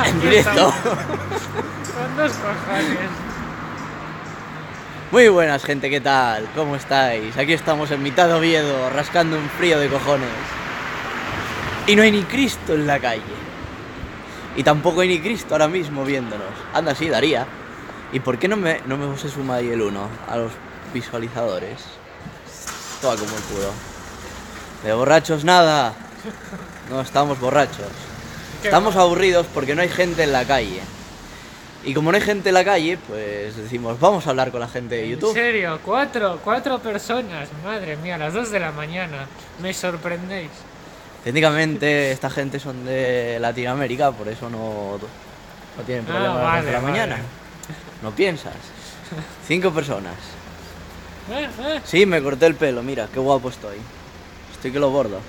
En directo. Con dos cojones. Muy buenas, gente, ¿qué tal? ¿Cómo estáis? Aquí estamos en mitad de Oviedo, rascando un frío de cojones. Y no hay ni Cristo en la calle. Y tampoco hay ni Cristo ahora mismo viéndonos. Anda, sí, daría. ¿Y por qué no me se suma ahí el 1 a los visualizadores? Toma como el culo. De borrachos nada. No estamos borrachos. Estamos aburridos porque no hay gente en la calle. Y como no hay gente en la calle, pues decimos, vamos a hablar con la gente de YouTube. ¿En serio? ¿Cuatro personas? Madre mía, a las 2 de la mañana. Me sorprendéis. Técnicamente esta gente son de Latinoamérica, por eso no tienen problemas a las 2 de la mañana. No piensas. 5 personas. Sí, me corté el pelo, mira, qué guapo estoy. Estoy que lo bordo.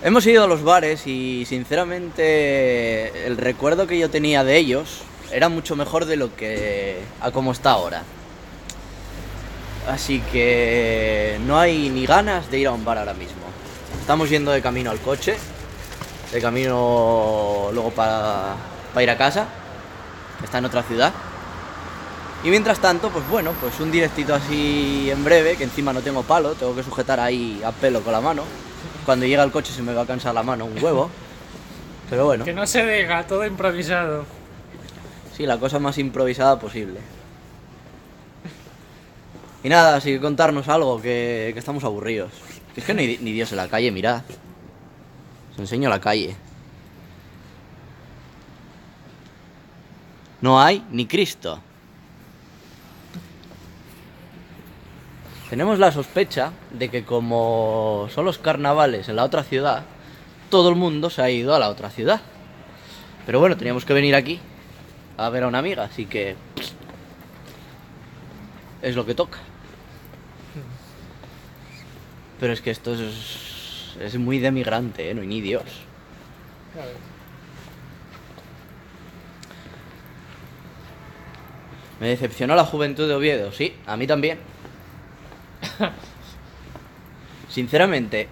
Hemos ido a los bares y sinceramente el recuerdo que yo tenía de ellos era mucho mejor de lo que a como está ahora. Así que no hay ni ganas de ir a un bar ahora mismo. Estamos yendo de camino al coche, de camino luego para ir a casa, que está en otra ciudad. Y mientras tanto, pues bueno, pues un directito así en breve, que encima no tengo palo, tengo que sujetar ahí a pelo con la mano. Cuando llega el coche se me va a cansar la mano un huevo. Pero bueno. Que no se diga, todo improvisado. Sí, la cosa más improvisada posible. Y nada, así que contarnos algo, que estamos aburridos. Es que no hay ni Dios en la calle, mirad. Os enseño la calle. No hay ni Cristo. Tenemos la sospecha de que como son los carnavales en la otra ciudad, todo el mundo se ha ido a la otra ciudad. Pero bueno, teníamos que venir aquí a ver a una amiga, así que es lo que toca. Pero es que esto es muy de migrante, no hay ni Dios. Claro. Me decepcionó la juventud de Oviedo, sí, a mí también. Sinceramente,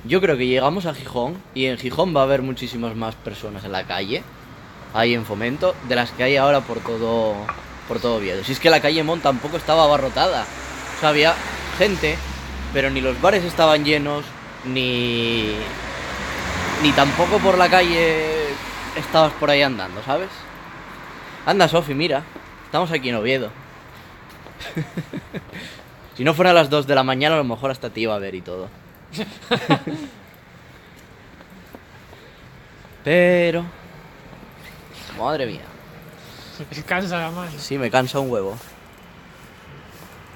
yo creo que llegamos a Gijón y en Gijón va a haber muchísimas más personas en la calle, ahí en Fomento, de las que hay ahora por todo Oviedo. Si es que la calle Mont tampoco estaba abarrotada, o sea, había gente, pero ni los bares estaban llenos, ni tampoco por la calle estabas por ahí andando, ¿sabes? Anda, Sofi, mira, estamos aquí en Oviedo. Si no fuera a las 2 de la mañana, a lo mejor hasta te iba a ver y todo. Pero... madre mía. Se cansa la mano. Sí, me cansa un huevo.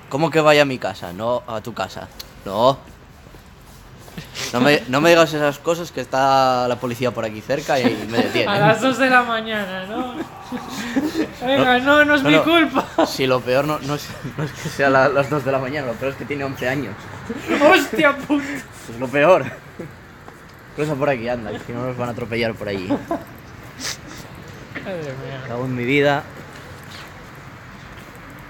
¿Cómo que vaya a mi casa? No, a tu casa. No. No me digas esas cosas, que está la policía por aquí cerca y me detiene. A las 2 de la mañana, ¿no? Venga, no es mi culpa. Sí, lo peor no es que sea las 2 de la mañana, lo peor es que tiene 11 años. ¡Hostia puta! Es lo peor. Cruza por aquí, anda, que si no nos van a atropellar por allí. Madre mía. Cago en mi vida.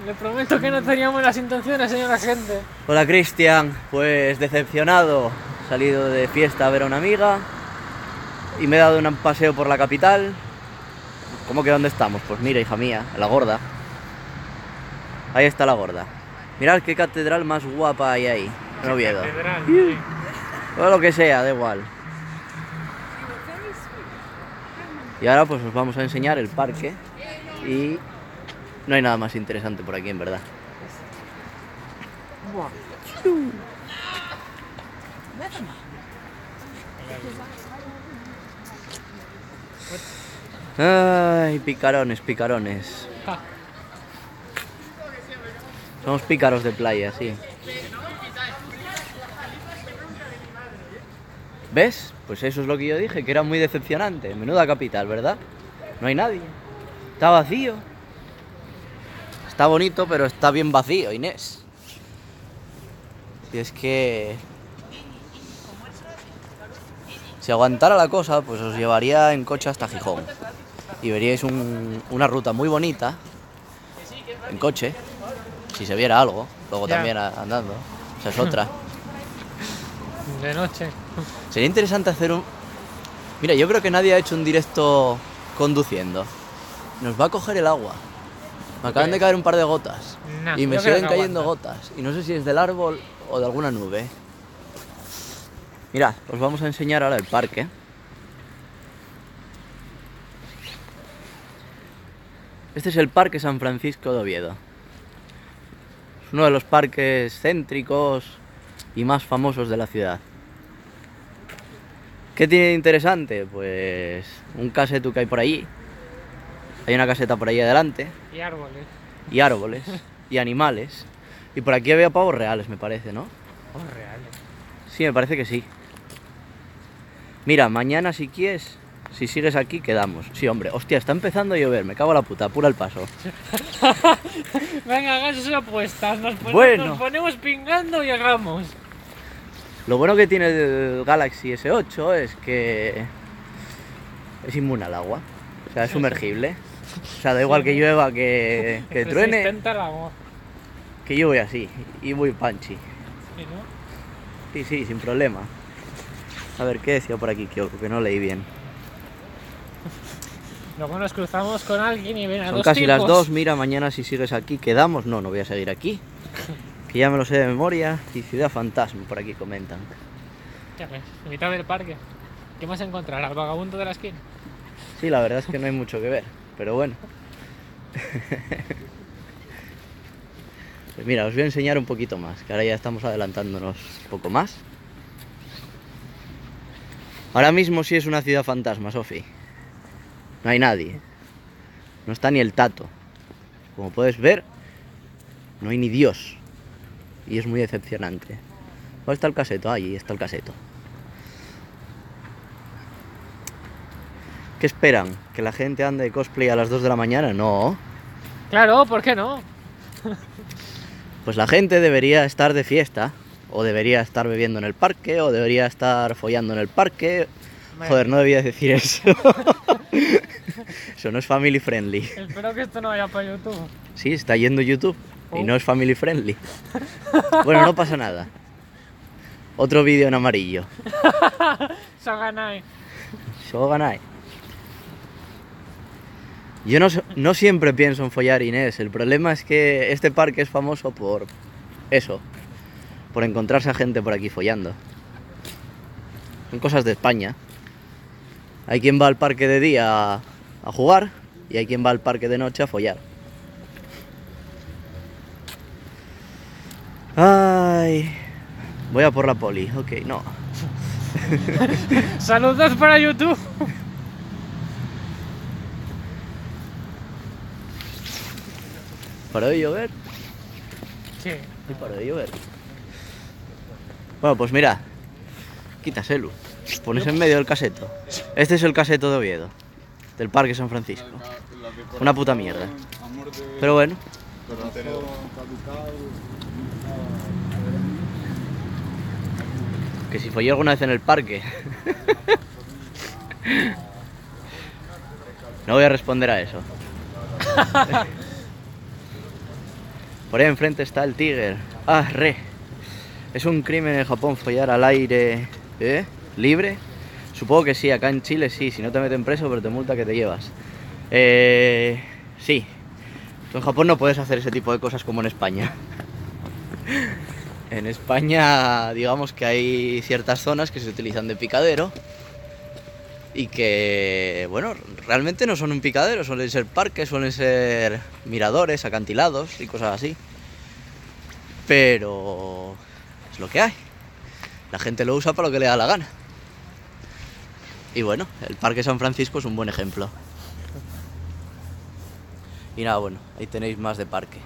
Le prometo que no teníamos las intenciones, señora gente. Hola, Cristian. Pues decepcionado. He salido de fiesta a ver a una amiga y me he dado un paseo por la capital. ¿Cómo que dónde estamos? Pues mira, hija mía, la Gorda. Ahí está la Gorda. Mirad qué catedral más guapa hay ahí, en Oviedo. Catedral, sí. O lo que sea, da igual. Y ahora pues os vamos a enseñar el parque. Y no hay nada más interesante por aquí, en verdad. Ay, picarones, picarones. Somos pícaros de playa, sí. ¿Ves? Pues eso es lo que yo dije, que era muy decepcionante. Menuda capital, ¿verdad? No hay nadie. Está vacío. Está bonito, pero está bien vacío, Inés. Si es que... si aguantara la cosa, pues os llevaría en coche hasta Gijón. Y veríais una ruta muy bonita, en coche, si se viera algo. Luego Ya. también andando. Esa es otra. De noche. Sería interesante hacer Mira, yo creo que nadie ha hecho un directo conduciendo. Nos va a coger el agua. Me acaban de caer un par de gotas. Nah, y me yo creo siguen que cayendo aguanta. gotas. Y no sé si es del árbol o de alguna nube. Mirad, os vamos a enseñar ahora el parque. Este es el Parque San Francisco de Oviedo. Es uno de los parques céntricos y más famosos de la ciudad. ¿Qué tiene de interesante? Pues un caseto que hay por allí. Hay una caseta por ahí adelante. Y árboles. Y árboles. Y animales. Y por aquí había pavos reales, me parece, ¿no? Oh, reales. Sí, me parece que sí. Mira, mañana si quieres, si sigues aquí, quedamos. Sí, hombre, hostia, está empezando a llover, me cago en la puta, apura el paso. Venga, hagas esas apuestas. Bueno. Nos ponemos pingando y hagamos. Lo bueno que tiene el Galaxy S8 es que es inmune al agua. O sea, es sumergible. O sea, da igual que llueva, que truene, Resistente al agua. que yo voy así, y voy punchy. Sí, ¿no? Sí, sí, sin problema. A ver, ¿qué decía por aquí, Kyoko? Que no leí bien. Luego nos cruzamos con alguien y ven a Son dos casi tipos. las 2, mira, mañana si sigues aquí, quedamos. No, no voy a seguir aquí. Que ya me lo sé de memoria. Y Ciudad Fantasma, por aquí comentan. Ya ves, en mitad del parque. ¿Qué vas a encontrar? ¿Al vagabundo de la esquina? Sí, la verdad es que no hay mucho que ver, pero bueno. Pues mira, os voy a enseñar un poquito más, que ahora ya estamos adelantándonos un poco más. Ahora mismo sí es una ciudad fantasma, Sofi. No hay nadie. No está ni el tato. Como puedes ver, no hay ni Dios. Y es muy decepcionante. ¿Dónde está el caseto? Ahí está el caseto. ¿Qué esperan? ¿Que la gente ande de cosplay a las 2 de la mañana? No. Claro, ¿por qué no? Pues la gente debería estar de fiesta. O debería estar bebiendo en el parque. O debería estar follando en el parque. Joder, no debía decir eso. Eso no es family friendly. Espero que esto no vaya para YouTube. Sí, está yendo YouTube. Y no es family friendly. Bueno, no pasa nada. Otro vídeo en amarillo. Saganai. Shoganai. Yo no siempre pienso en follar, Inés. El problema es que este parque es famoso por eso. Por encontrarse a gente por aquí follando. Son cosas de España. Hay quien va al parque de día a jugar y hay quien va al parque de noche a follar. Ay, voy a por la poli. Ok, no. Saludos para YouTube. ¿Paró de llover? Sí. Sí, paró de llover. Bueno, pues mira. Quítaselo. Pones en medio del caseto. Este es el caseto de Oviedo. Del Parque San Francisco. Una puta mierda. Pero bueno. Que si follé alguna vez en el parque. No voy a responder a eso. Por ahí enfrente está el Tiger. Ah, re. ¿Es un crimen en Japón follar al aire libre? Supongo que sí, acá en Chile sí. Si no te meten preso, pero te multa que te llevas. Sí. Tú en Japón no puedes hacer ese tipo de cosas como en España. En España, digamos que hay ciertas zonas que se utilizan de picadero y que, bueno, realmente no son un picadero, suelen ser parques, suelen ser miradores, acantilados y cosas así. Pero es lo que hay. La gente lo usa para lo que le da la gana. Y bueno, el Parque San Francisco es un buen ejemplo. Y nada, bueno, ahí tenéis más de parque.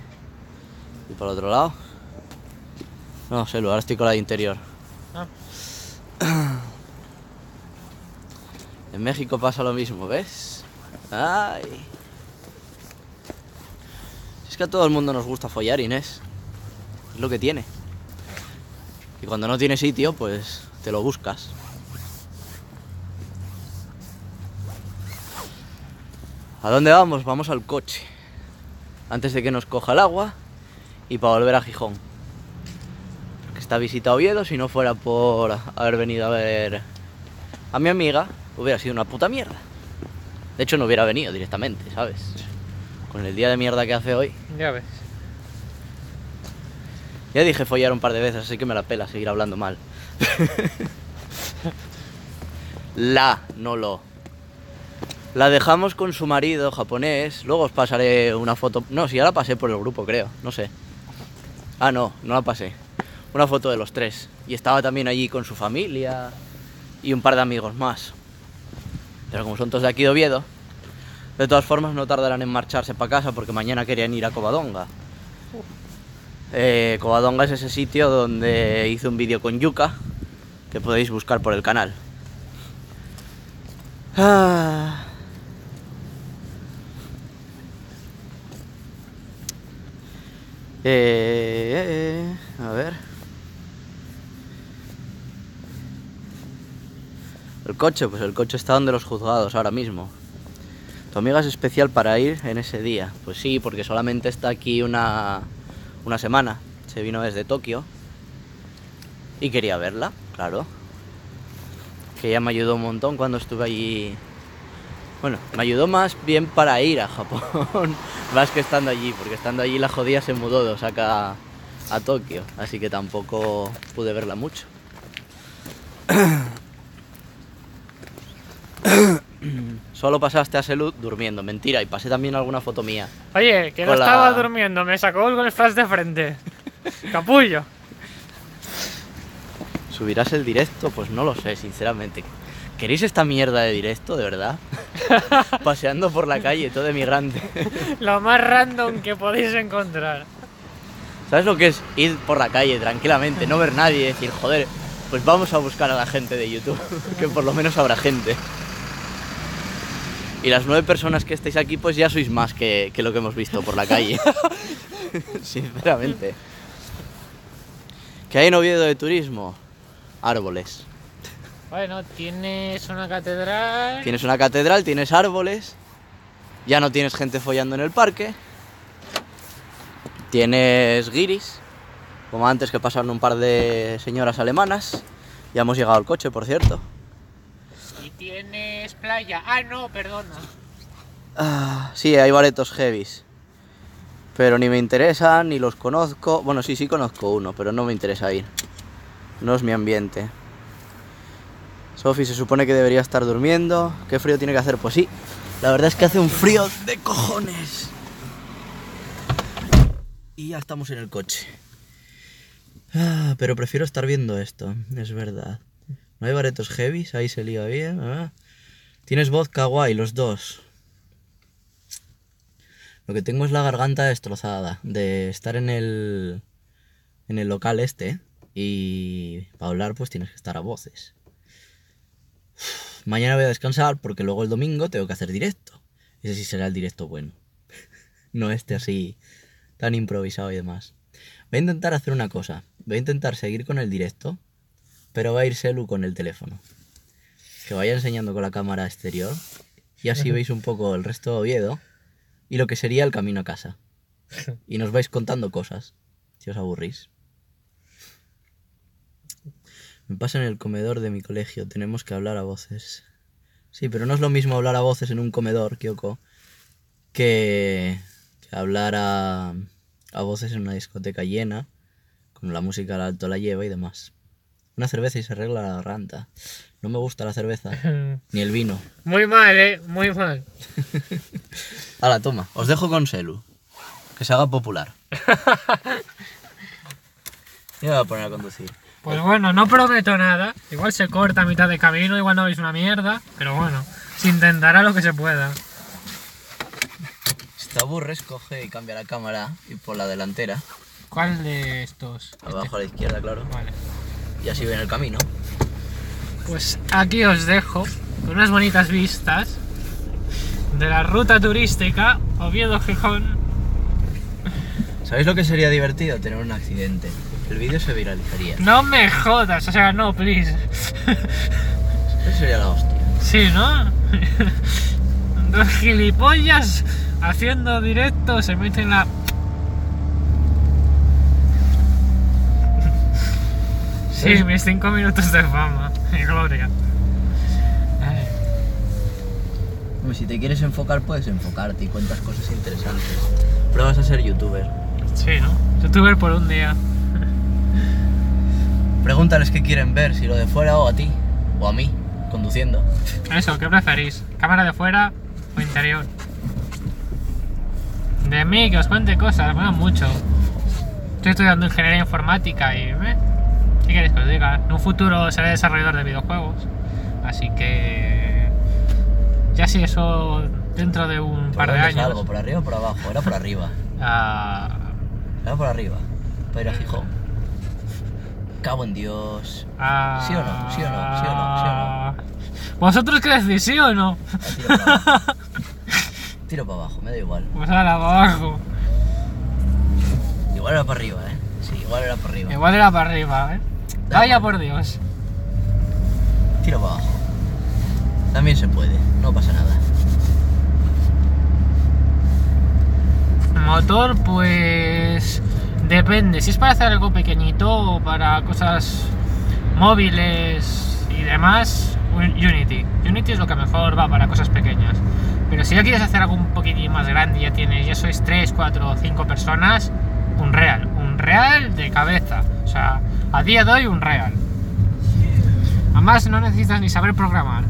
Y por otro lado... No sé, ahora estoy con la de interior. Ah. En México pasa lo mismo, ¿ves? Ay. Es que a todo el mundo nos gusta follar, Inés. Es lo que tiene. Y cuando no tiene sitio, pues te lo buscas. ¿A dónde vamos? Vamos al coche. Antes de que nos coja el agua y para volver a Gijón. Esta visita a Oviedo, si no fuera por haber venido a ver a mi amiga, hubiera sido una puta mierda. De hecho, no hubiera venido directamente, ¿sabes? Con el día de mierda que hace hoy. Ya ves. Ya dije follar un par de veces, así que me la pela seguir hablando mal. No lo. La dejamos con su marido japonés. Luego os pasaré una foto. No, si ya la pasé por el grupo, creo. No sé. Ah, no la pasé. Una foto de los tres. Y estaba también allí con su familia y un par de amigos más. Pero como son todos de aquí de Oviedo, de todas formas no tardarán en marcharse para casa porque mañana querían ir a Covadonga. Covadonga es ese sitio donde hice un vídeo con Yuka que podéis buscar por el canal. A ver. El coche, pues el coche está donde los juzgados ahora mismo. Tu amiga es especial para ir en ese día. Pues sí, porque solamente está aquí una semana. Se vino desde Tokio y quería verla, claro. Que ella me ayudó un montón cuando estuve allí. Bueno, me ayudó más bien para ir a Japón, más que estando allí, porque estando allí la jodida se mudó de Osaka a Tokio, así que tampoco pude verla mucho. Solo pasaste a Salud durmiendo, mentira, y pasé también alguna foto mía. Oye, que no estaba durmiendo, me sacó con el flash de frente. Capullo. ¿Subirás el directo? Pues no lo sé, sinceramente. ¿Queréis esta mierda de directo, de verdad? Paseando por la calle, todo emigrante. Lo más random que podéis encontrar. ¿Sabes lo que es ir por la calle tranquilamente, no ver nadie y decir, joder, pues vamos a buscar a la gente de YouTube, que por lo menos habrá gente? Y las 9 personas que estáis aquí, pues ya sois más que lo que hemos visto por la calle. Sinceramente. ¿Qué hay en Oviedo de turismo? Árboles. Bueno, tienes una catedral. Tienes una catedral, tienes árboles. Ya no tienes gente follando en el parque. Tienes guiris, como antes, que pasaron un par de señoras alemanas. Ya hemos llegado al coche, por cierto. Y tienes playa. Ah, no, perdona. Sí, hay baretos heavies. Pero ni me interesan, ni los conozco. Bueno, sí conozco uno, pero no me interesa ir. No es mi ambiente. Sofi se supone que debería estar durmiendo. ¿Qué frío tiene que hacer? Pues sí, la verdad es que hace un frío de cojones. Y ya estamos en el coche. Pero prefiero estar viendo esto, es verdad. No hay baretos heavies, ahí se lía bien. Tienes vodka guay, los dos. Lo que tengo es la garganta destrozada de estar en el local este. Y para hablar pues tienes que estar a voces. Mañana voy a descansar porque luego el domingo tengo que hacer directo. Ese sí será el directo bueno. No este así tan improvisado y demás. Voy a intentar hacer una cosa. Voy a intentar seguir con el directo, pero va a ir Selu con el teléfono. Que vaya enseñando con la cámara exterior. Y así veis un poco el resto de Oviedo y lo que sería el camino a casa. Y nos vais contando cosas, si os aburrís. Me pasa en el comedor de mi colegio, tenemos que hablar a voces. Sí, pero no es lo mismo hablar a voces en un comedor, Kyoko, que hablar a voces en una discoteca llena, con la música al alto la lleva y demás. Una cerveza y se arregla la garganta. No me gusta la cerveza, ni el vino. Muy mal, muy mal. Hala, toma, os dejo con Selu, que se haga popular. Yo me voy a poner a conducir. Pues bueno, no prometo nada. Igual se corta a mitad de camino, igual no veis una mierda. Pero bueno, se intentará lo que se pueda. Si te aburres, coge y cambia la cámara y por la delantera. ¿Cuál de estos? Abajo a la izquierda, claro. Vale. Y así ven el camino. Pues aquí os dejo con unas bonitas vistas de la ruta turística Oviedo-Gijón. ¿Sabéis lo que sería divertido? Tener un accidente. El vídeo se viralizaría. No me jodas, o sea, no, please. Eso sería la hostia. Sí, ¿no? Dos gilipollas haciendo directo se meten la... Sí, mis 5 minutos de fama y gloria. Hombre, si te quieres enfocar, puedes enfocarte y cuentas cosas interesantes. Pero vas a ser youtuber. Sí, ¿no? Youtuber por un día. Pregúntales qué quieren ver, si lo de fuera o a ti. O a mí, conduciendo. Eso, ¿qué preferís? ¿Cámara de fuera o interior? De mí, que os cuente cosas, bueno, mucho. Estoy estudiando ingeniería informática y... ¿qué queréis que os diga? En un futuro seré desarrollador de videojuegos. Así que... ya sí, eso dentro de un par de años. Algo, ¿por arriba o por abajo? Era por arriba. Era por arriba. Para ir a Gijón. Cabo en Dios. ¿Sí o no? ¿Sí o no? ¿Sí o no? ¿Sí o no? ¿Vosotros qué decís? ¿Sí o no? Tiro para abajo. Tiro para abajo, me da igual. Pues ahora para abajo. Igual era para arriba, ¿eh? Sí, igual era para arriba. Igual era para arriba, ¿eh? Vaya por Dios. Tiro para abajo. También se puede, no pasa nada. Motor, pues... depende. Si es para hacer algo pequeñito o para cosas móviles y demás, Unity. Unity es lo que mejor va para cosas pequeñas. Pero si ya quieres hacer algo un poquitín más grande, ya sois 3, 4 o 5 personas, Unreal de cabeza. O sea, a día de hoy Unreal. Además no necesitas ni saber programar.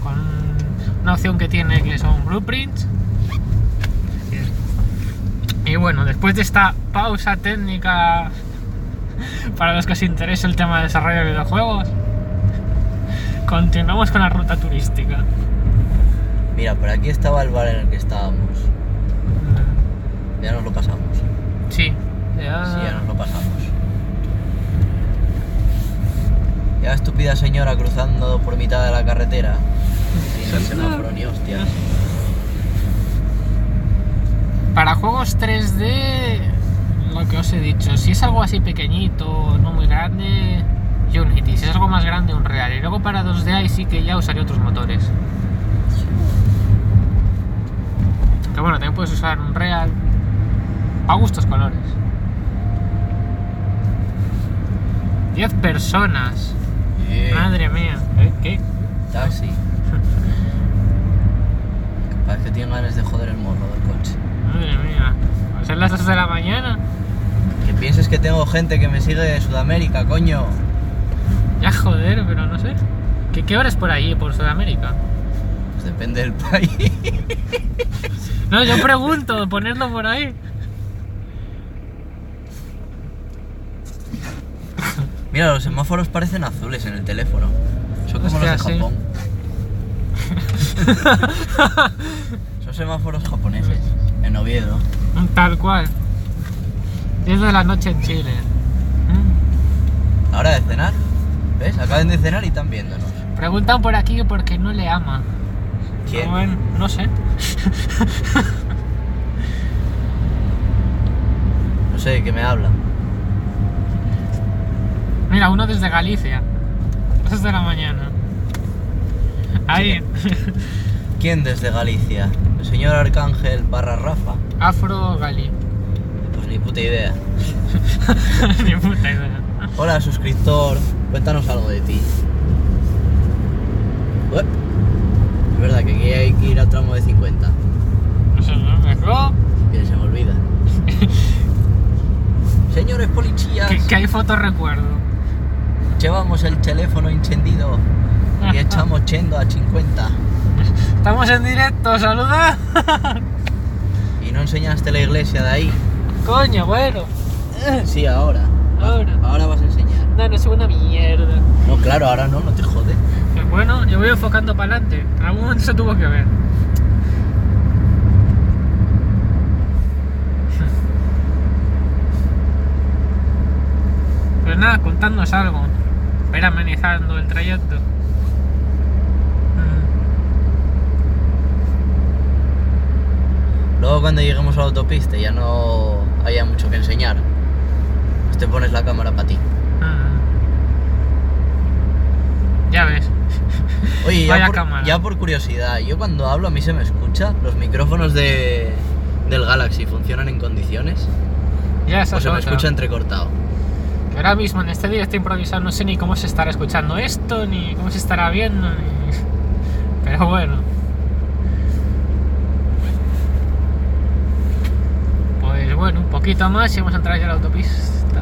Con una opción que tiene que son blueprints. Y bueno, después de esta pausa técnica para los que os interese el tema de desarrollo de videojuegos, continuamos con la ruta turística. Mira, por aquí estaba el bar en el que estábamos. Ya nos lo pasamos. Sí, Sí, ya nos lo pasamos. Ya la estúpida señora cruzando por mitad de la carretera. Sin el semáforo ni hostias. Para juegos 3D, lo que os he dicho, si es algo así pequeñito, no muy grande, Unity. Si es algo más grande, Unreal. Y luego para 2D ahí sí que ya usaría otros motores. Que bueno, también puedes usar Unreal. A gustos colores. 10 personas. Madre mía. ¿Qué? Taxi. Parece que tienen ganas de joder el morro del coche. Madre mía. ¿Va a ser las 2 de la mañana? Que pienses que tengo gente que me sigue de Sudamérica, coño. Ya joder, pero no sé. ¿Qué hora es por ahí, por Sudamérica? Pues depende del país. No, yo pregunto, ponerlo por ahí. Mira, los semáforos parecen azules en el teléfono. Son como Hostia, los de sí. Japón. Son semáforos japoneses, en Oviedo. Tal cual. 10 de la noche en Chile. ¿La hora de cenar? ¿Ves? Acaban de cenar y están viéndonos. Preguntan por aquí que por qué no le ama. ¿Quién? Bueno, no sé. No sé, ¿de qué me habla? Mira, uno desde Galicia. 2 de la mañana. Ahí. ¿Quién desde Galicia? ¿El señor Arcángel barra Rafa? Afro Gali. Pues ni puta idea. Ni puta idea. Hola, suscriptor. Cuéntanos algo de ti. Ué, es verdad que aquí hay que ir al tramo de 50. Eso no me acuerdo. Que se me olvida. Señores policías, Que hay fotos recuerdo. llevamos el teléfono encendido y echamos chendo a 50. Estamos en directo, saluda. ¿Y no enseñaste la iglesia de ahí? Coño, bueno. Sí, ahora. Ahora. Ahora vas a enseñar. No es una mierda. No, claro, ahora no te jode. Bueno, yo voy enfocando para adelante. En algún momento se tuvo que ver. Pues nada, contadnos algo. Para ir amenizando el trayecto. Luego cuando lleguemos a la autopista y ya no haya mucho que enseñar, pues te pones la cámara para ti. Ya ves. Oye, Vaya cámara. ya por curiosidad, yo cuando hablo a mí se me escucha. ¿Los micrófonos del Galaxy funcionan en condiciones? Ya ¿O esa se me otra. escucha entrecortado? Ahora mismo en este directo improvisado no sé ni cómo se estará escuchando esto, ni cómo se estará viendo, ni... Pero bueno. poquito más y vamos a entrar ya a la autopista.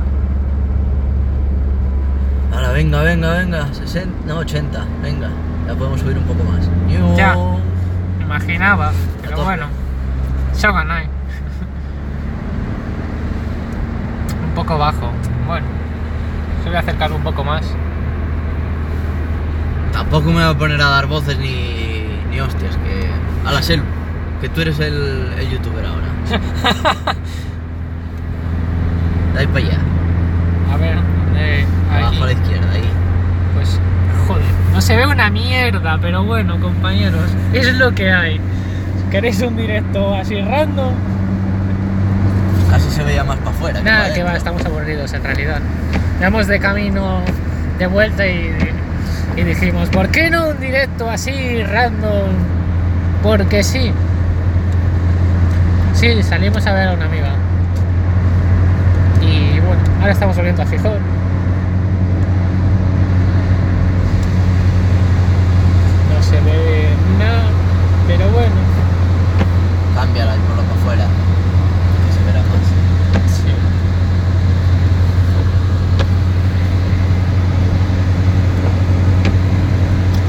Ahora, venga, venga, venga. 60, no, 80, venga. Ya podemos subir un poco más. Ya, me imaginaba, pero tope. bueno. Shogun hay. Un poco bajo. Bueno, se voy a acercar un poco más. Tampoco me voy a poner a dar voces ni hostias, que... A la Selu, que tú eres el youtuber ahora. De ahí para allá. A ver, Abajo a la izquierda, ahí. pues, joder, no se ve una mierda, pero bueno, compañeros, es lo que hay. ¿Queréis un directo así random? Casi se veía más para afuera. Nada, que va, estamos aburridos en realidad. Vamos de camino de vuelta y dijimos, ¿por qué no un directo así random? Porque sí. Sí, salimos a ver a una amiga. Y bueno, ahora estamos volviendo a Gijón. No se ve nada, pero bueno. Cámbiala y ponlo para afuera, que se verá más. Sí.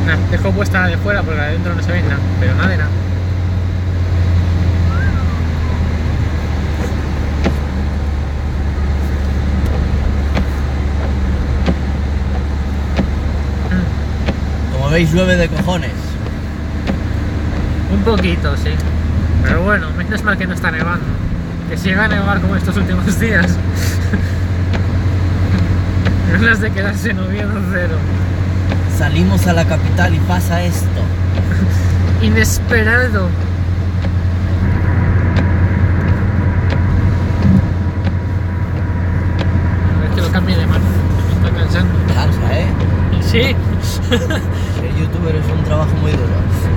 Nah, dejo puesta la de fuera porque adentro no se ve nada, pero nada de nada. Como veis, llueve de cojones. Un poquito, sí. Pero bueno, menos mal que no está nevando. Que si llega a nevar como estos últimos días. Ganas de quedarse en Oviedo cero. Salimos a la capital y pasa esto. Inesperado. A ver que lo cambie de mano. Me está cansando. Cansa, ¿eh? Sí, Ser youtuber es un trabajo muy duro.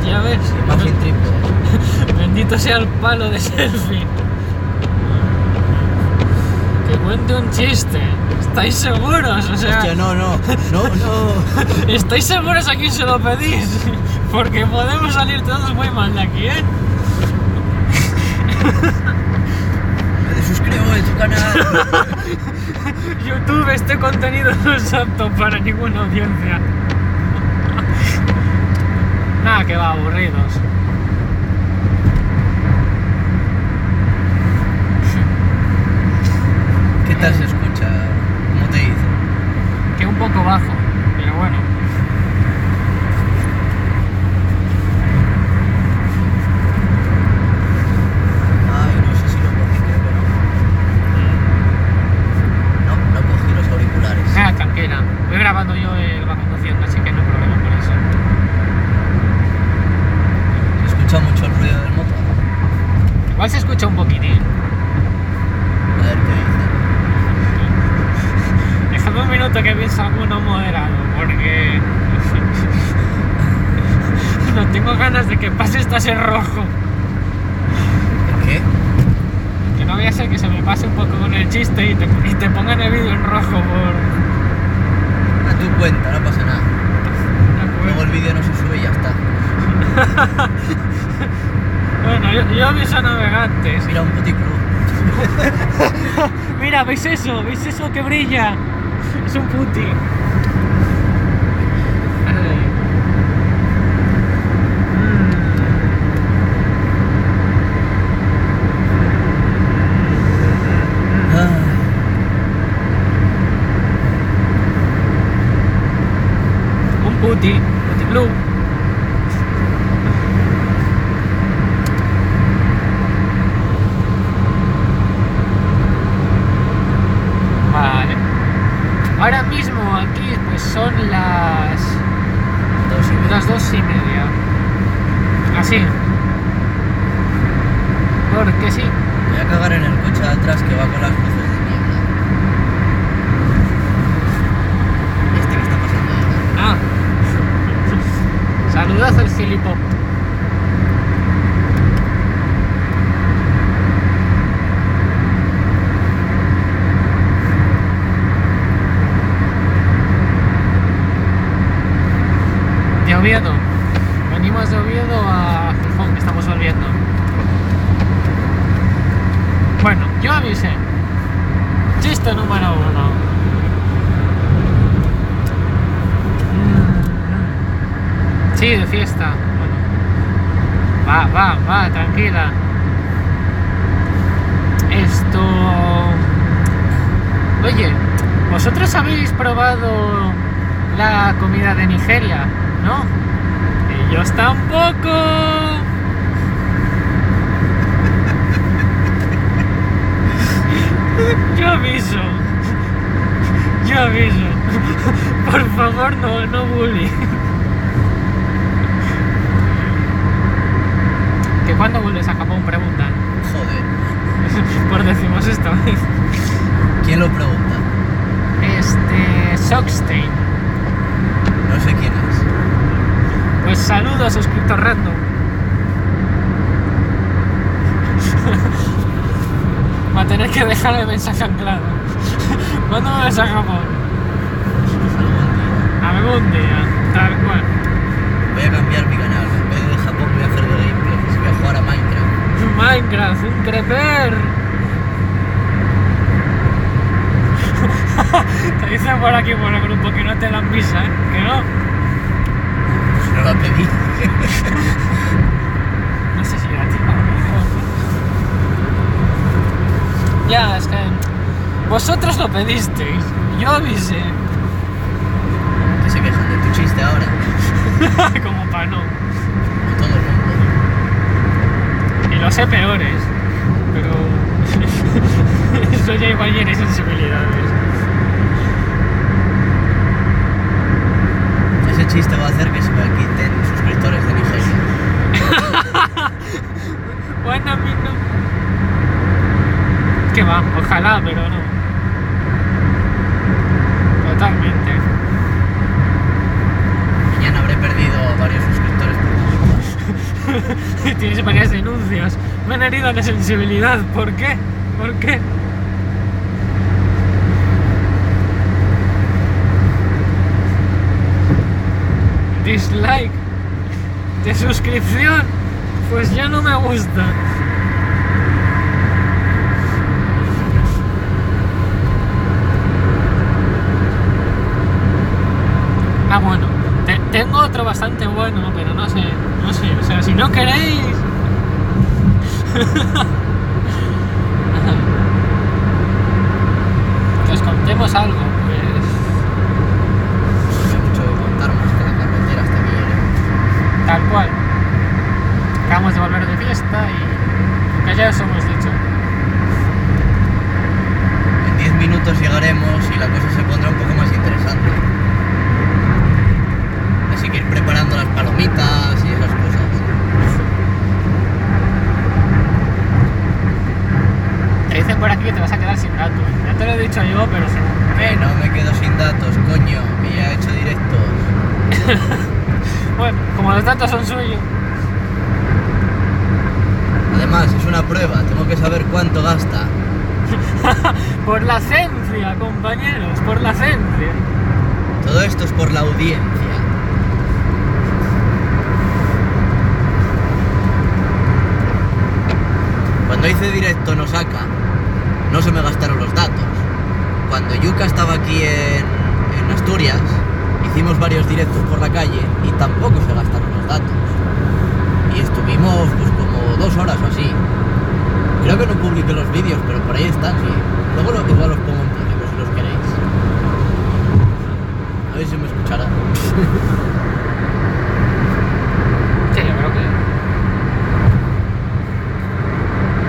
ya ves. Imagen triple. Bendito sea el palo de selfie. Que cuente un chiste. ¿Estáis seguros? O sea, Hostia, no. ¿estáis seguros a quién se lo pedís? Porque podemos salir todos muy mal de aquí, ¿eh? Me desuscribo de tu canal. YouTube, este contenido no es apto para ninguna audiencia. Nada, que va, aburridos. ¿Qué tal se escucha? ¿Cómo te dice? Que un poco bajo, pero bueno. Ay, no sé si lo cogí, creo que no. No cogí los auriculares. Ah, tranquila. Voy grabando yo la conducción, así que no hay problema por eso. ¿Se escucha mucho el ruido del motor? Igual se escucha un poquitín. A ver qué dice. Déjame un minuto que piense alguno moderado, porque no tengo ganas de que pase esta ser rojo. ¿Qué? Que no vaya a ser que se me pase un poco con el chiste y te pongan el vídeo en rojo por... A tu cuenta, no pasa nada. Luego el vídeo no se sube y ya está. Bueno, yo aviso a navegantes. Mira un puticlub. Mira, ¿veis eso? ¿Veis eso que brilla? Es un puti. Ay. Un puti blue. Vale. Ahora mismo aquí pues son las 2:30. Así. Porque sí. Voy a cagar en el coche de atrás que va con las luces de mierda. ¿Este qué está pasando ahora? Ah. Saludad al gilipop. De Oviedo. Venimos de Oviedo a Gijón, que estamos volviendo. Bueno, yo avisé. de fiesta. Bueno. Va, tranquila. Esto... Oye, ¿vosotros habéis probado la comida de Nigeria? ¿No? Ellos tampoco. Yo aviso. Por favor, no bully. ¿Que cuándo vuelves a Japón? Preguntan. Joder. Por decimos esta vez. ¿Quién lo pregunta? Sockstein. No sé quién es. Pues saludos, suscriptor random. Va a tener que dejar el mensaje anclado. ¿Cuándo me ves a Japón? Algún día, tal cual. Voy a cambiar mi canal. En vez de Japón voy a hacer de gameplays. Voy a jugar a Minecraft. Minecraft, un creeper. Te dicen por aquí por el grupo que no te dan visa, ¿eh? Que no. Pues no la pedí. No sé si era a ti o a mí. Ya, es que vosotros lo pedisteis. Yo avisé. Que se quejan de tu chiste ahora. Como para no. Como todo el mundo. Y los sé peores. Pero eso ya igual tiene sensibilidades. Ese chiste va a hacer que se me quiten suscriptores de Nigeria. Bueno, a mí no. Que va, ojalá, pero no. Totalmente. Mañana habré perdido varios suscriptores por tu culpa. Tienes varias denuncias. Me han herido la sensibilidad. ¿Por qué? ¿Por qué? Dislike de suscripción. Pues ya no me gusta. Ah, bueno, tengo otro bastante bueno, pero no sé, o sea, si no queréis... Que os contemos algo, pues... No hay mucho que contar más que la carretera hasta aquí llegue. Tal cual. Acabamos de volver de fiesta y... que ya os hemos dicho. En 10 minutos llegaremos y la cosa se pondrá un poco más interesante. Así que ir preparando las palomitas y esas cosas. Te dicen por aquí que te vas a quedar sin datos. Ya te lo he dicho yo, pero seguro. Que no me quedo sin datos, coño, que ya he hecho directos. Bueno, como los datos son suyos. Además, es una prueba, tengo que saber cuánto gasta. Por la ciencia, compañeros, por la ciencia. Todo esto es por la audiencia. Cuando hice directo en Osaka, no se me gastaron los datos. Cuando Yuka estaba aquí en Asturias, hicimos varios directos por la calle y tampoco se gastaron los datos. Y estuvimos pues como 2 horas o así. Creo que no publiqué los vídeos, pero por ahí están, sí. Luego igual los pongo en público si los queréis. A ver si me escucharán. Sí, yo creo que...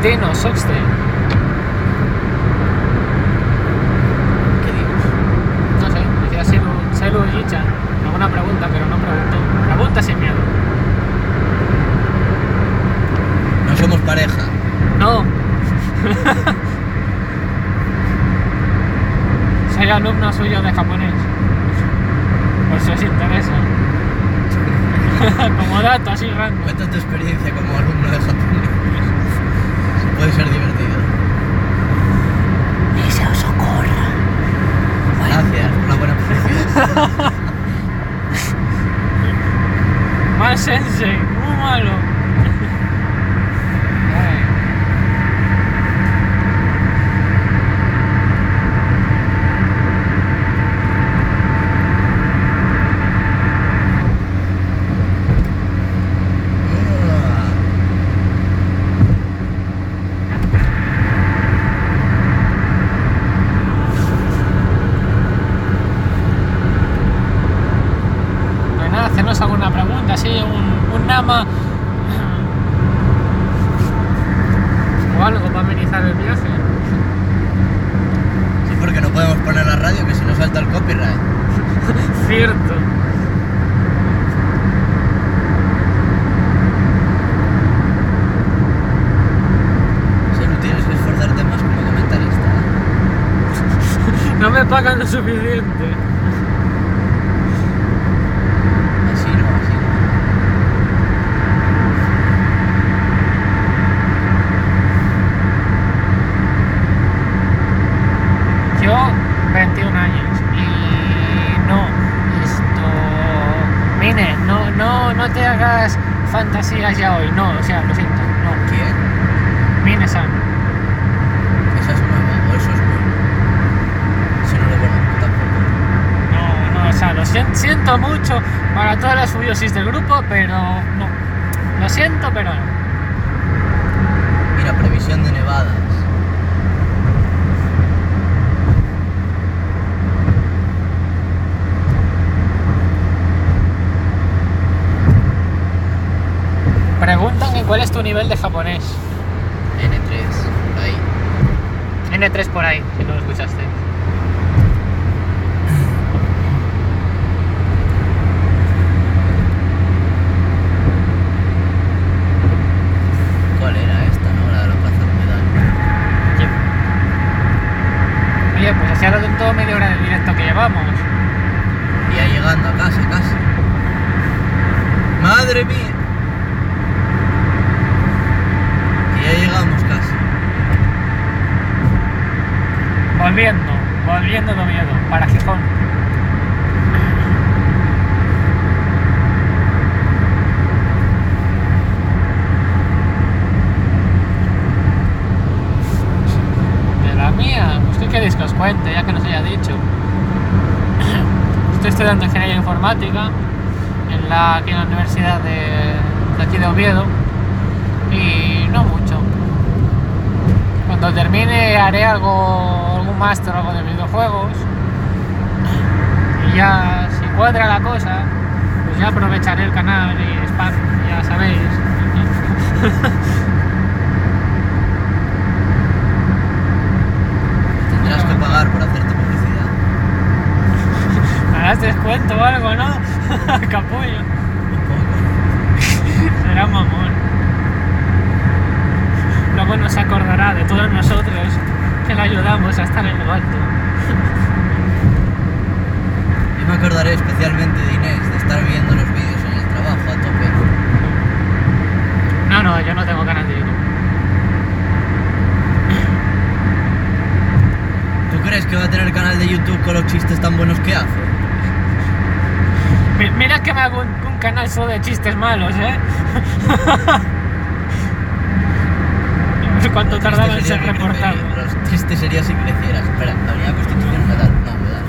Dino, Sockstein. ¿Qué digo? No sé, decía Selu Yichan. Alguna pregunta, pero no preguntó. Pregunta sin miedo. No somos pareja. No. Soy alumno suyo de japonés. Por si os interesa. Como dato así random. Cuenta tu experiencia como alumno de japonés. Puede ser divertido. Ni se os ocurra. Gracias, una buena posición. Mal sensei, muy malo. en viaje. Sí, porque no podemos poner la radio, que si no salta el copyright. Cierto. Solo tienes que esforzarte más como comentarista. No me pagan lo suficiente. Así no, así no. Yo, 21 años. Y no, Mine, no te hagas fantasías ya hoy. No, o sea, lo siento. No. ¿Quién? Mine-san. Esa es nueva, o eso es nuevo. Si no lo conozco tampoco. No, o sea, lo siento mucho para todas las furiosis del grupo, pero no. Lo siento, pero no. Mira, previsión de nevadas. Preguntan que cuál es tu nivel de japonés. N3, por ahí. N3 por ahí, si no lo escuchaste. ¿Cuál era esta, no? La de la Plaza Humedal. Oye, pues así ahora todo media hora de directo que llevamos. Y ya llegando a casa, casi. ¡Madre mía! Que ya llegamos casi. Volviendo de Oviedo, para Gijón. De la mía, pues ¿qué queréis que os cuente? Ya que nos haya dicho. Estoy estudiando Ingeniería Informática aquí en la Universidad de aquí de Oviedo. Y no mucho. Cuando termine haré algún máster o algo de videojuegos. Y ya, si cuadra la cosa, pues ya aprovecharé el canal y spam, ya sabéis. Tendrás que pagar por hacerte publicidad. Harás descuento o algo, ¿no? Capullo. Será mamón. Luego nos acordará de todos nosotros que le ayudamos a estar en lo alto. Yo me acordaré especialmente de Inés, de estar viendo los vídeos en el trabajo a tope. No, yo no tengo canal de YouTube. ¿Tú crees que va a tener canal de YouTube con los chistes tan buenos que hace? Mira que me hago un canal solo de chistes malos, ¿eh? No sé cuánto tardaba en ser reportado. Los chistes sería si crecieras. Espera, la unidad de constitución, medal. No, medal.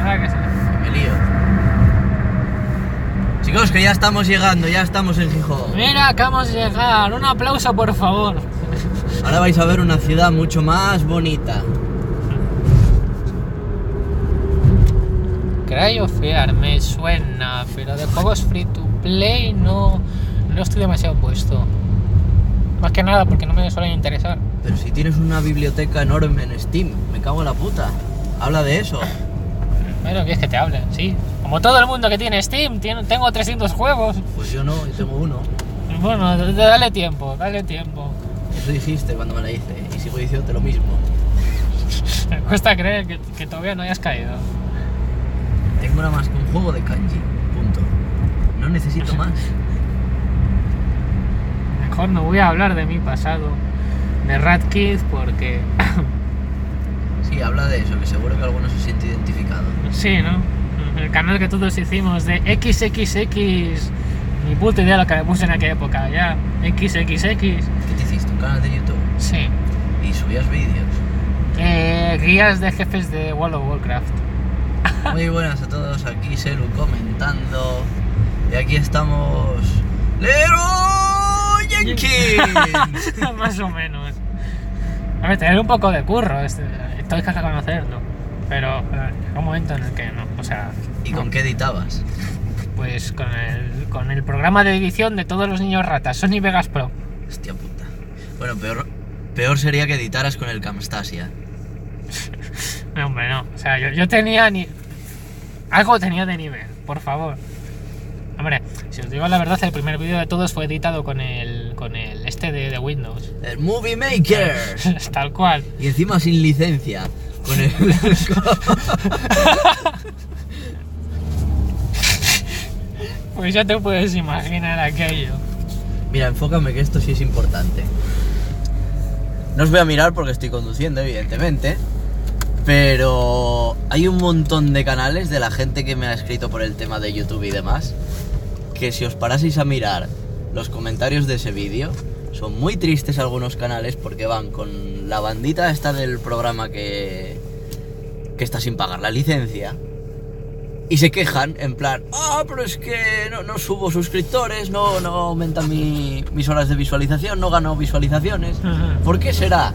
Ah, que sí. Me lío. Chicos, que ya estamos llegando, ya estamos en Gijón. Mira, acabamos de llegar. Un aplauso, por favor. Ahora vais a ver una ciudad mucho más bonita. Cryofear me suena, pero de juegos free to play no estoy demasiado puesto. Más que nada porque no me suelen interesar. Pero si tienes una biblioteca enorme en Steam, me cago en la puta. Habla de eso. Bueno, ¿quieres que te hable? Sí. Como todo el mundo que tiene Steam, tengo 300 juegos. Pues yo no, yo tengo uno. Bueno, dale tiempo. Eso dijiste cuando me la hice y sigo diciéndote lo mismo. Me cuesta creer que todavía no hayas caído. Tengo nada más que un juego de kanji, punto. No necesito más. Mejor no voy a hablar de mi pasado, de Rat Kid, porque... Sí, habla de eso, que seguro que alguno se siente identificado. Sí, ¿no? El canal que todos hicimos de XXX... Ni puta idea lo que me puse en aquella época, ya. XXX... ¿Qué te hiciste? ¿Un canal de YouTube? Sí. ¿Y subías vídeos? Guías de jefes de World of Warcraft. Muy buenas a todos, aquí Selu comentando. Y aquí estamos... ¡Leroy Jenkins! Más o menos. A ver, tener un poco de curro, estoy que reconocerlo. Pero llega un momento en el que no, o sea... ¿Y con qué editabas? Pues con el programa de edición de todos los niños ratas, Sony Vegas Pro. Hostia puta. Bueno, peor sería que editaras con el Camtasia. No, hombre, no. O sea, yo tenía ni... Algo tenía de nivel, por favor. Hombre, si os digo la verdad, el primer vídeo de todos fue editado con el este de Windows. El Movie Maker. Tal cual. Y encima sin licencia. Con el... Pues ya te puedes imaginar aquello. Mira, enfócame que esto sí es importante. No os voy a mirar porque estoy conduciendo, evidentemente. Pero hay un montón de canales de la gente que me ha escrito por el tema de YouTube y demás, que si os paraseis a mirar los comentarios de ese vídeo, son muy tristes algunos canales porque van con la bandita esta del programa que está sin pagar la licencia y se quejan en plan, pero es que no subo suscriptores, no aumentan mis horas de visualización, no gano visualizaciones. ¿Por qué será?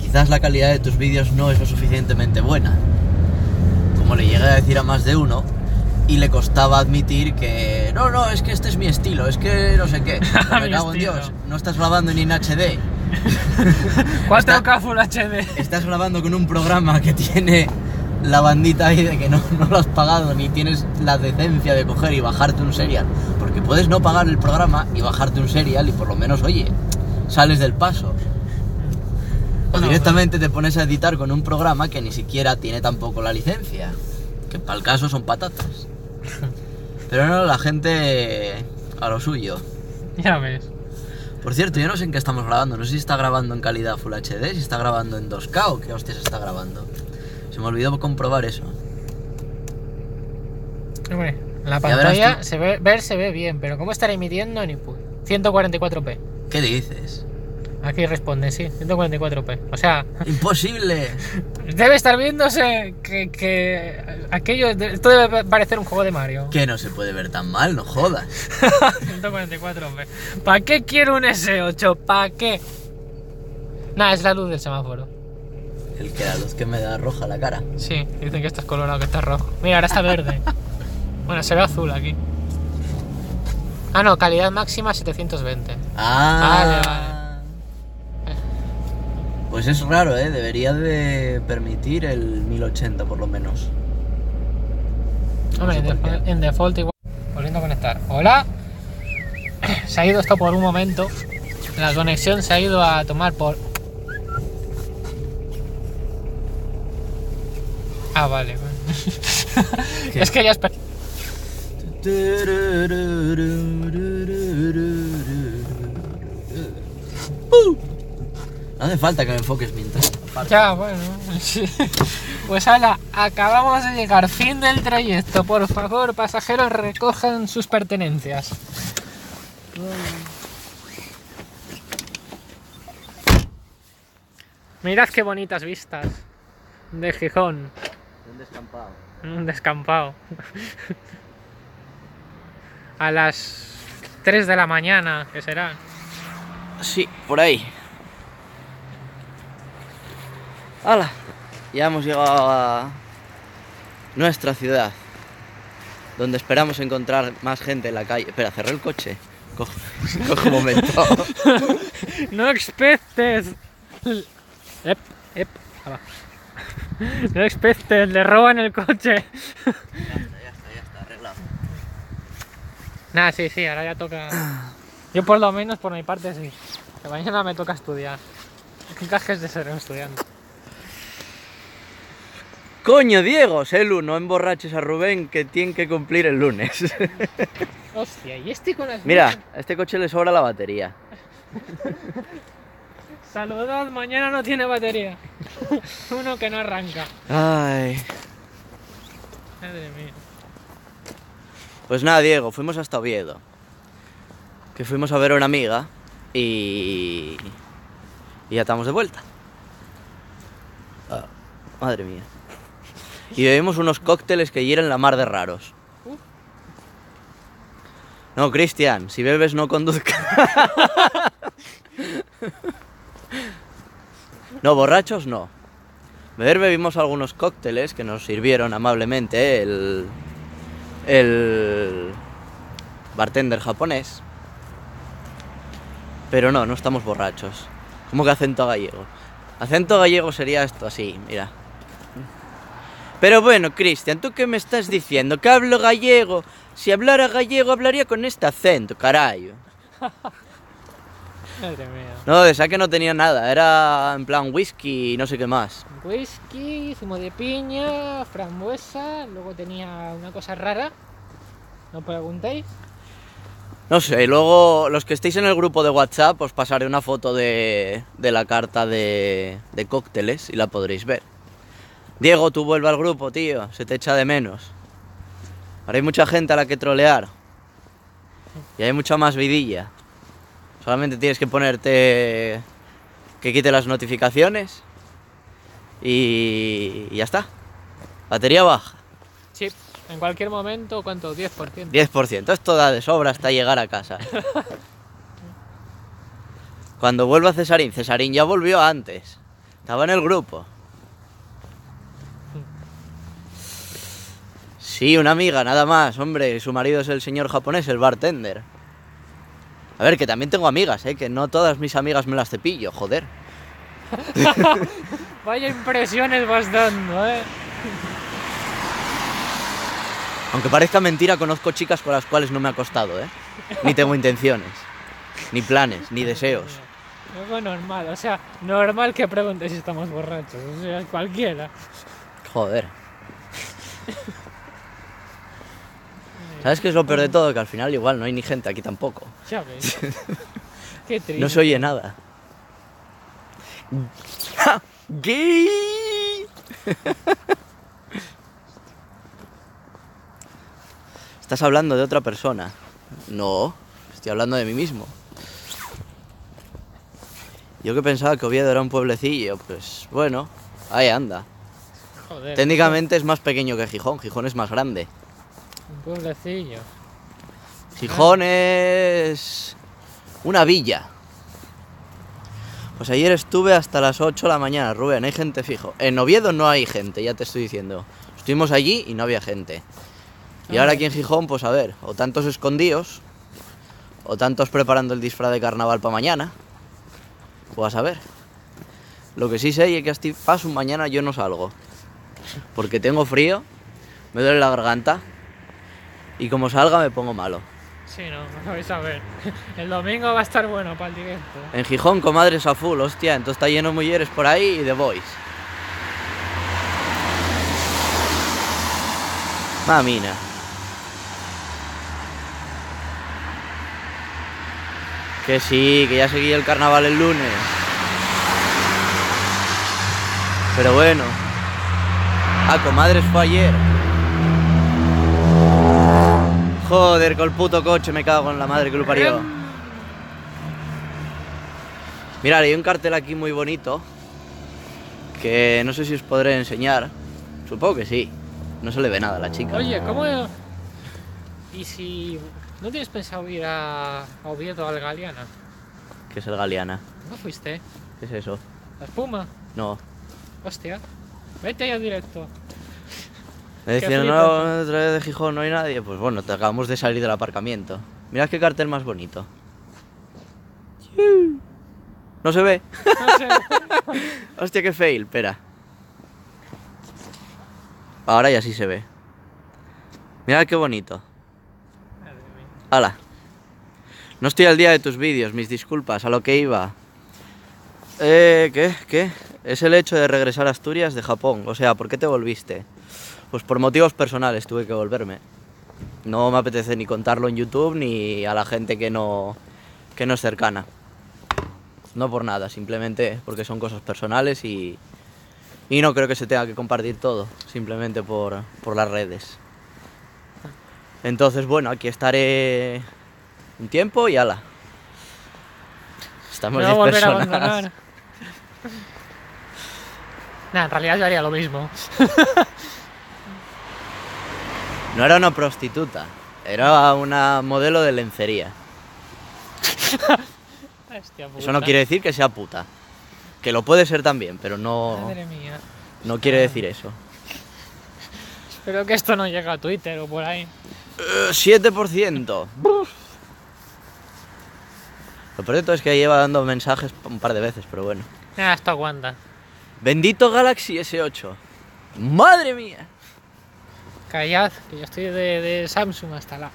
Quizás la calidad de tus vídeos no es lo suficientemente buena. Como le llegué a decir a más de uno, y le costaba admitir que no, es que este es mi estilo, es que no sé qué. Me cago en Dios, no estás grabando ni en HD. 4K Full HD. Estás grabando con un programa que tiene la bandita ahí de que no lo has pagado, ni tienes la decencia de coger y bajarte un serial. Porque puedes no pagar el programa y bajarte un serial y por lo menos, oye, sales del paso. O directamente te pones a editar con un programa que ni siquiera tiene tampoco la licencia. Que para el caso son patatas. Pero no, la gente a lo suyo. Ya ves. Por cierto, yo no sé en qué estamos grabando. No sé si está grabando en calidad Full HD, si está grabando en 2K o qué hostias está grabando. Se me olvidó comprobar eso. Hombre, la pantalla se ve bien, pero ¿cómo estará emitiendo? Ni 144p. ¿Qué dices? Aquí responde, sí, 144p. O sea... ¡Imposible! Debe estar viéndose que aquello... Esto debe parecer un juego de Mario. Que no se puede ver tan mal, no jodas. 144p. ¿Para qué quiero un S8? ¿Para qué? Nada, es la luz del semáforo. El que la luz que me da roja la cara. Sí, dicen que estás colorado, que estás rojo. Mira, ahora está verde. Bueno, se ve azul aquí. Ah, no, calidad máxima 720. Vale. Pues es raro, debería de permitir el 1080 por lo menos. Hombre, en default igual. Volviendo a conectar. Hola. Se ha ido esto por un momento. La conexión se ha ido a tomar por... Ah, vale. Es que ya es... No hace falta que me enfoques mientras. Ya, bueno, sí. Pues ala, acabamos de llegar, fin del trayecto. Por favor, pasajeros, recojan sus pertenencias. Mirad qué bonitas vistas de Gijón. Un descampado. Un descampado. A las 3 de la mañana, ¿qué será? Sí, por ahí. ¡Hala! Ya hemos llegado a nuestra ciudad, donde esperamos encontrar más gente en la calle. Espera, cerré el coche. Coge un momento. No expectes. No expectes, le roban el coche. Ya está, arreglado. Nada, sí, ahora ya toca. Yo por lo menos por mi parte sí. Que mañana me toca estudiar. ¿Qué cajes de ser un estudiante? Coño, Diego, Selu, no emborraches a Rubén, que tiene que cumplir el lunes. Hostia, y este con las... Mira, a este coche le sobra la batería. Saludad, mañana no tiene batería. Uno que no arranca. Ay. Madre mía. Pues nada, Diego, fuimos hasta Oviedo. Que fuimos a ver a una amiga y ya estamos de vuelta. Madre mía. Y bebimos unos cócteles que hieren la mar de raros. No, Cristian, si bebes no conduzcas. No, borrachos no. Bebimos algunos cócteles que nos sirvieron amablemente el bartender japonés. Pero no estamos borrachos. ¿Cómo que acento gallego? Acento gallego sería esto así, mira. Pero bueno, Cristian, ¿tú qué me estás diciendo? ¿Que hablo gallego? Si hablara gallego, hablaría con este acento, carayo. Madre mía. No, de esa que no tenía nada, era en plan whisky y no sé qué más. Whisky, zumo de piña, frambuesa, luego tenía una cosa rara. No preguntéis. No sé, luego los que estéis en el grupo de WhatsApp os pasaré una foto de la carta de cócteles y la podréis ver. Diego, tú vuelve al grupo, tío, se te echa de menos. Ahora hay mucha gente a la que trolear. Y hay mucha más vidilla. Solamente tienes que ponerte que quite las notificaciones y ya está. Batería baja. Sí, en cualquier momento, ¿cuánto? 10%. 10%. Esto da de sobra hasta llegar a casa. Cuando vuelva Cesarín, Cesarín ya volvió antes. Estaba en el grupo. Sí, una amiga, nada más, hombre. Su marido es el señor japonés, el bartender. A ver, que también tengo amigas, que no todas mis amigas me las cepillo, joder. Vaya impresiones vas dando, Aunque parezca mentira, conozco chicas con las cuales no me he acostado, Ni tengo intenciones, ni planes, ni deseos. Algo normal, o sea, normal que preguntes si estamos borrachos, o sea, cualquiera. Joder. ¿Sabes qué es lo peor de todo? Que al final igual no hay ni gente aquí tampoco. Ya ves. Qué triste. No se oye nada. ¡Gay! ¿Estás hablando de otra persona? No, estoy hablando de mí mismo. Yo que pensaba que Oviedo era un pueblecillo, pues bueno, ahí anda. Joder. Técnicamente es más pequeño que Gijón, Gijón es más grande. Un pueblecillo. Gijón es una villa. Pues ayer estuve hasta las 8 de la mañana, Rubén, hay gente fijo. En Oviedo no hay gente, ya te estoy diciendo. Estuvimos allí y no había gente. Y ahora aquí en Gijón, pues a ver, o tantos escondidos, o tantos preparando el disfraz de carnaval para mañana. Pues a ver. Lo que sí sé es que hasta paso mañana yo no salgo. Porque tengo frío, me duele la garganta, y como salga me pongo malo. Sí, no, vais a ver. El domingo va a estar bueno para el directo. En Gijón, comadres a full, hostia, entonces está lleno de mujeres por ahí y de boys. Mamina. Que sí, que ya seguí el carnaval el lunes. Pero bueno. Ah, comadres fue ayer. Joder, con el puto coche me cago en la madre que lo parió. Mirad, hay un cartel aquí muy bonito que no sé si os podré enseñar. Supongo que sí. No se le ve nada a la chica. Oye, ¿cómo? ¿Y si no tienes pensado ir a Oviedo al Galeana? ¿Qué es el Galeana? ¿No fuiste? ¿Qué es eso? ¿La espuma? No. Hostia. Vete ahí al directo. Me decían, no, otra vez de Gijón no hay nadie. Pues bueno, te acabamos de salir del aparcamiento. Mirad qué cartel más bonito. No se ve. No sé. Hostia, qué fail, espera. Ahora ya sí se ve. Mirad qué bonito. Madre mía. Hala. No estoy al día de tus vídeos, mis disculpas, a lo que iba. ¿Qué? Es el hecho de regresar a Asturias de Japón. O sea, ¿por qué te volviste? Pues por motivos personales tuve que volverme. No me apetece ni contarlo en YouTube ni a la gente que no es cercana. No por nada, simplemente porque son cosas personales y no creo que se tenga que compartir todo, simplemente por las redes. Entonces, bueno, aquí estaré un tiempo y ala. Estamos Me va a 10 volver a personas. abandonar. Nah, en realidad yo haría lo mismo. No era una prostituta, era una modelo de lencería. Hostia puta. Eso no quiere decir que sea puta. Que lo puede ser también, pero Madre mía. no quiere decir eso. Espero que esto no llegue a Twitter o por ahí. 7%. Lo peor de todo es que lleva dando mensajes un par de veces, pero bueno. Esto aguanta. Bendito Galaxy S8. ¡Madre mía! Callad, que yo estoy de Samsung hasta la...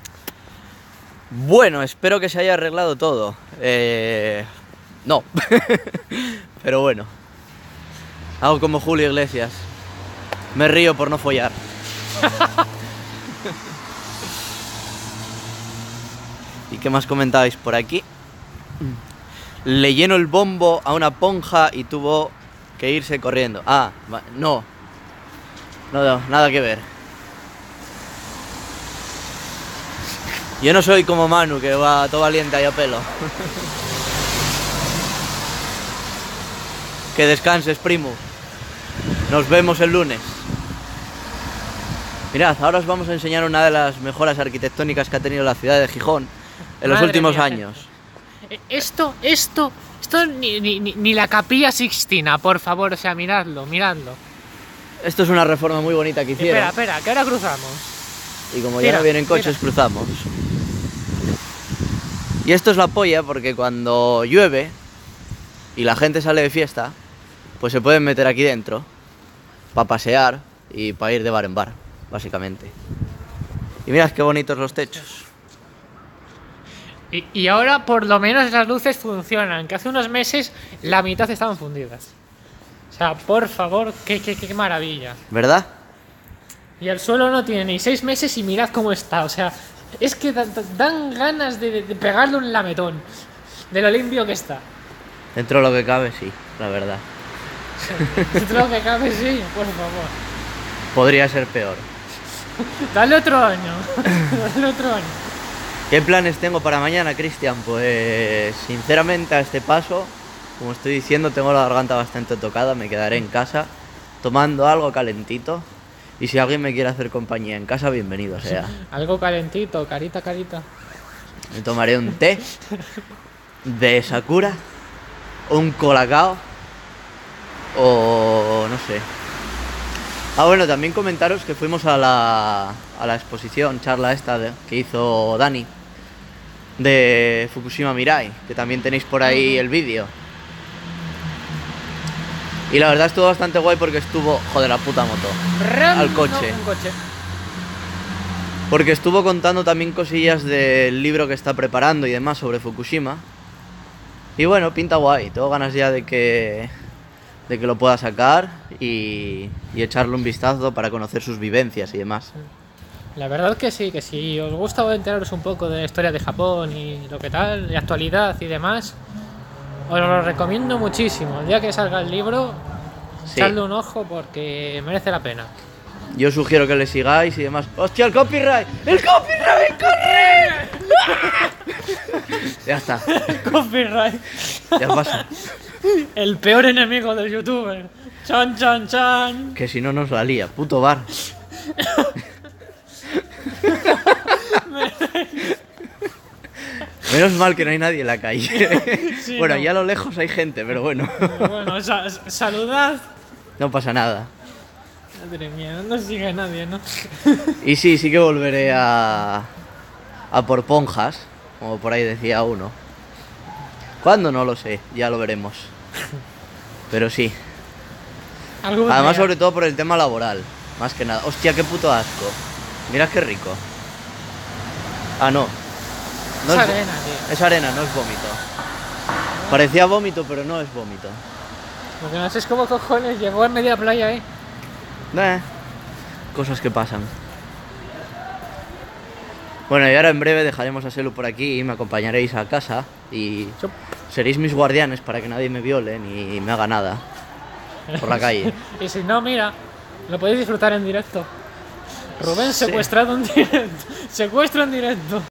Bueno, espero que se haya arreglado todo. No. Pero bueno. Hago como Julio Iglesias. Me río por no follar. ¿Y qué más comentabais por aquí? Le lleno el bombo a una ponja y tuvo que irse corriendo. Ah, no. No, nada que ver. Yo no soy como Manu, que va todo valiente ahí a pelo. Que descanses, primo. Nos vemos el lunes. Mirad, ahora os vamos a enseñar una de las mejoras arquitectónicas que ha tenido la ciudad de Gijón en los últimos años. Esto ni la Capilla Sixtina, por favor, o sea, miradlo. Esto es una reforma muy bonita que hicieron. Espera, que ahora cruzamos. Y como ya no vienen coches, cruzamos. Y esto es la polla porque cuando llueve y la gente sale de fiesta, pues se pueden meter aquí dentro para pasear y para ir de bar en bar, básicamente. Y mirad qué bonitos los techos. Y ahora por lo menos esas luces funcionan, que hace unos meses la mitad estaban fundidas. O sea, por favor, qué maravilla. ¿Verdad? Y el suelo no tiene ni 6 meses y mirad cómo está. O sea, es que dan ganas de pegarle un lametón de lo limpio que está. Dentro de lo que cabe, sí, la verdad. Dentro de lo que cabe, sí, por favor. Podría ser peor. Dale otro año. Dale otro año. ¿Qué planes tengo para mañana, Cristian? Pues sinceramente a este paso, como estoy diciendo, tengo la garganta bastante tocada, me quedaré en casa tomando algo calentito y si alguien me quiere hacer compañía en casa, bienvenido sea. Algo calentito, carita. Me tomaré un té de Sakura, un colacao o no sé. Ah, bueno, también comentaros que fuimos a la charla esta que hizo Dani de Fukushima Mirai, que también tenéis por ahí el vídeo. Y la verdad estuvo bastante guay porque estuvo... Joder, la puta moto. Al coche. No, un coche. Porque estuvo contando también cosillas del libro que está preparando y demás sobre Fukushima. Y bueno, pinta guay. Tengo ganas ya de que lo pueda sacar y echarle un vistazo para conocer sus vivencias y demás. La verdad que sí, que si os gusta enteraros un poco de la historia de Japón y lo que tal, de actualidad y demás, os lo recomiendo muchísimo. El día que salga el libro, Sí. echadle un ojo porque merece la pena. Yo sugiero que le sigáis y demás. ¡Hostia, el copyright! ¡El copyright! ¡Corre! Ya está, Copyright. ya pasa. El peor enemigo del youtuber. Chan. Que si no nos la lía, puto bar. Menos mal que no hay nadie en la calle. Sí, bueno, no. ya a lo lejos hay gente, pero bueno. Bueno, saludad. No pasa nada. Madre mía, no nos sigue nadie, ¿no? Y sí que volveré a por ponjas, como por ahí decía uno. ¿Cuándo? No lo sé, ya lo veremos. Pero sí. Además, sobre todo por el tema laboral, más que nada. Hostia, qué puto asco. Mira qué rico. Ah, no. Es arena, tío. Es arena, no es vómito. Parecía vómito, pero no es vómito. Porque no sé cómo cojones llegó en media playa, Cosas que pasan. Bueno, y ahora en breve dejaremos a Selu por aquí y me acompañaréis a casa y seréis mis guardianes para que nadie me viole ni me haga nada por la calle. Y si no, mira, lo podéis disfrutar en directo. Rubén secuestrado en directo. Secuestro en directo.